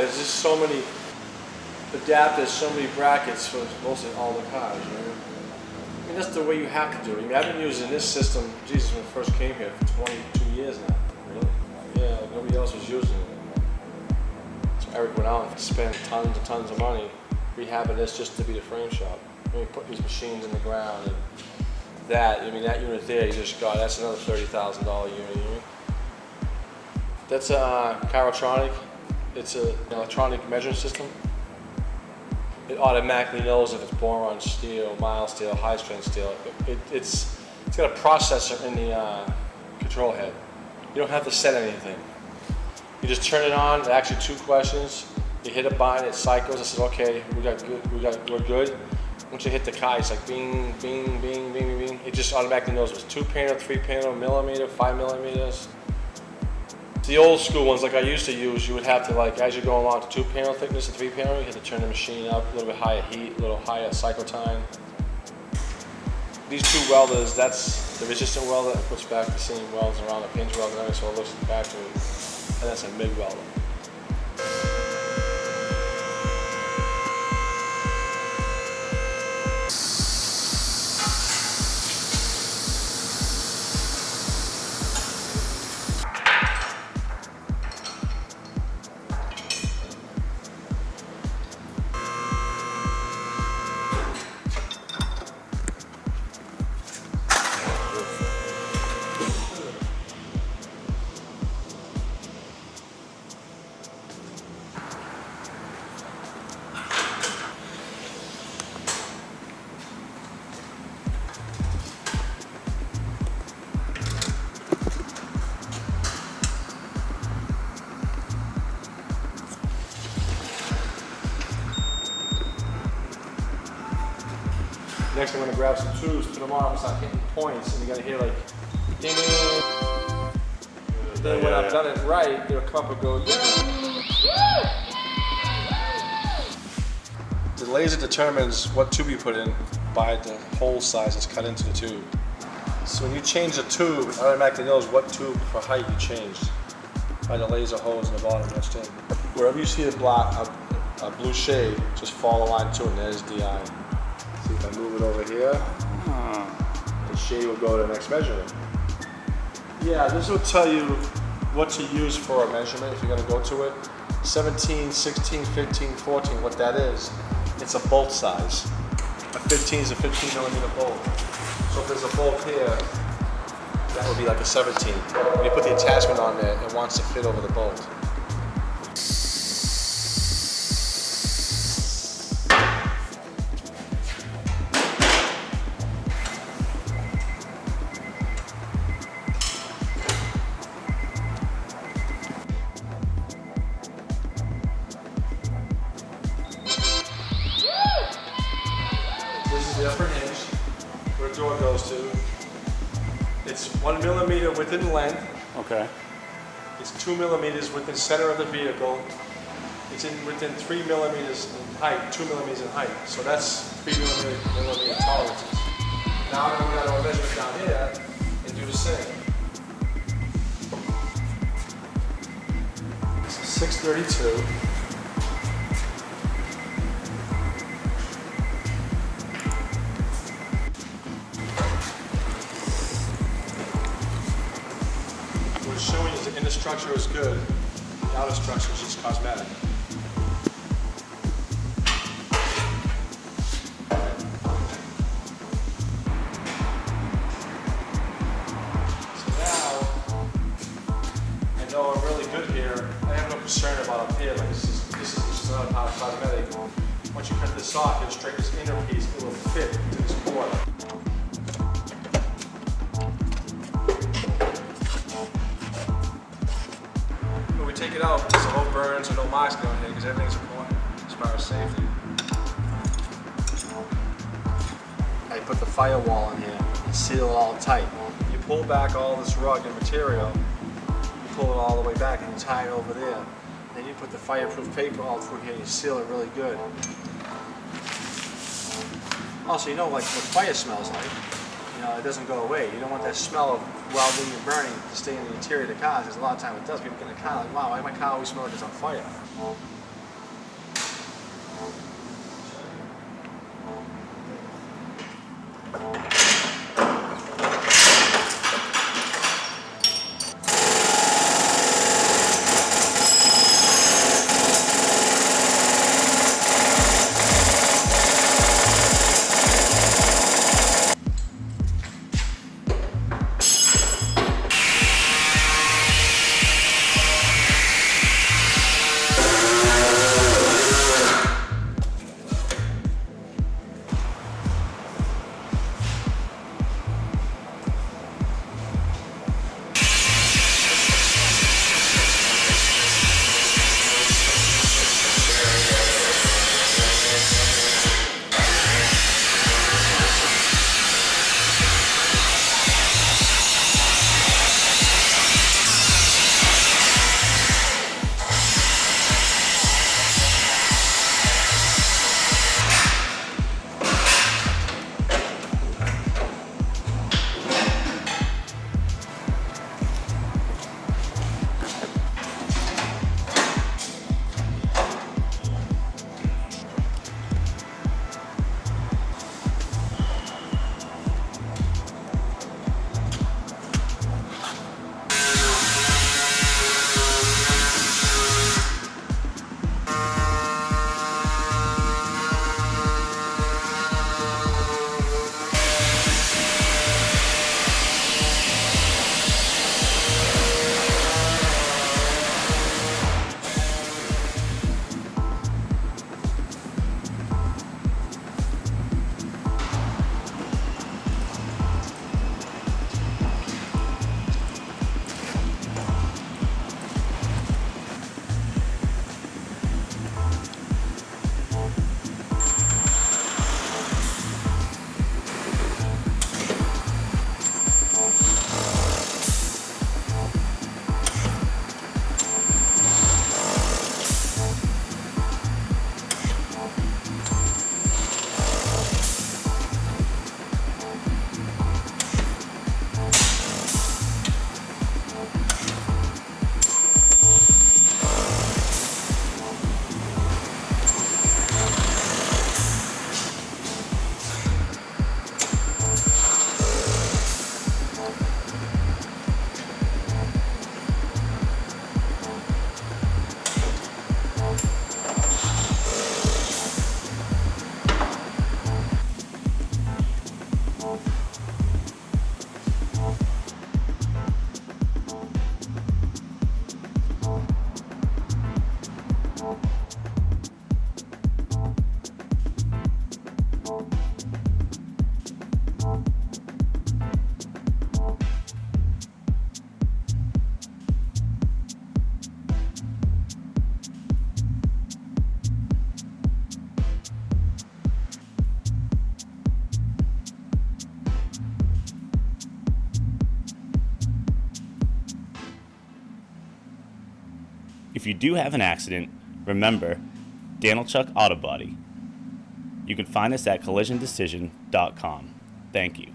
there's just so many adapters, so many brackets for mostly all the cars, you know? I mean, that's the way you have to do it. I mean, I've been using this system, Jesus, when I first came here for 22 years now. Really? Yeah, like nobody else was using it. So Eric went out and spent tons and tons of money rehabbing this just to be the frame shop. I mean, put these machines in the ground and that unit there, you just got, that's another $30,000 unit, you know? That's a Car-O-Tronic. It's an electronic measuring system. It automatically knows if it's boron steel, mild steel, high strength steel. It's got a processor in the control head. You don't have to set anything. You just turn it on. Actually, 2 questions. You hit a button, it cycles. It says, okay, we're good. Once you hit the car, it's like bing, bing, bing, bing, bing. It just automatically knows if it's 2-panel, 3-panel, millimeter, 5 millimeters. The old school ones, like I used to use, you would have to, like, as you're going along to 2-panel thickness and 3-panel, you have to turn the machine up, a little bit higher heat, a little higher cycle time. These 2 welders, that's the resistant welder that puts back the same welds around the pinch weld and everything, so it looks at the factory. And that's a MIG welder. Next, I'm going to grab some tubes, put them on, and start hitting points, and you're going to hear like ding, ding. Then when I've done it right, it'll come up and go, yeah. The laser determines what tube you put in by the hole size that's cut into the tube. So when you change the tube, it automatically knows what tube for height you changed by the laser holes in the bottom. That's it. Wherever you see a blue shade, just follow the line to it, and there's DI. See if I move it over here, the shade will go to the next measurement. Yeah, this will tell you what to use for a measurement if you're going to go to it. 17, 16, 15, 14, what that is, it's a bolt size. A 15 is a 15 millimeter bolt. So if there's a bolt here, that would be like a 17. When you put the attachment on there, it wants to fit over the bolt. This is the upper hinge where the door goes to. It's 1 millimeter within length. Okay. It's 2 millimeters within center of the vehicle. It's within 3 millimeters in height, 2 millimeters in height. So that's 3 millimeter tolerances. Now I'm going to go measure it down here and do the same. So 632. What's showing is the inner structure is good, the outer structure is just cosmetic. So now, I know I'm really good here. I have no concern about up here, like this is just another part of cosmetic. Once you cut this off, you'll straighten this inner piece, it will fit to this corner. Take it out, so no burns or no marks going here, because everything's important as far as safety. I put the firewall in here and seal it all tight. You pull back all this rugged material, you pull it all the way back and you tie it over there. Then you put the fireproof paper all through here and you seal it really good. Also, you know like what fire smells like. You know, it doesn't go away. You don't want that smell of welding and burning to stay in the interior of the car, because a lot of times it does. People get in the car like, wow, why my car always smells like it's on fire? If you do have an accident, remember Danilchuk Auto Body. You can find us at collisiondecision.com. Thank you.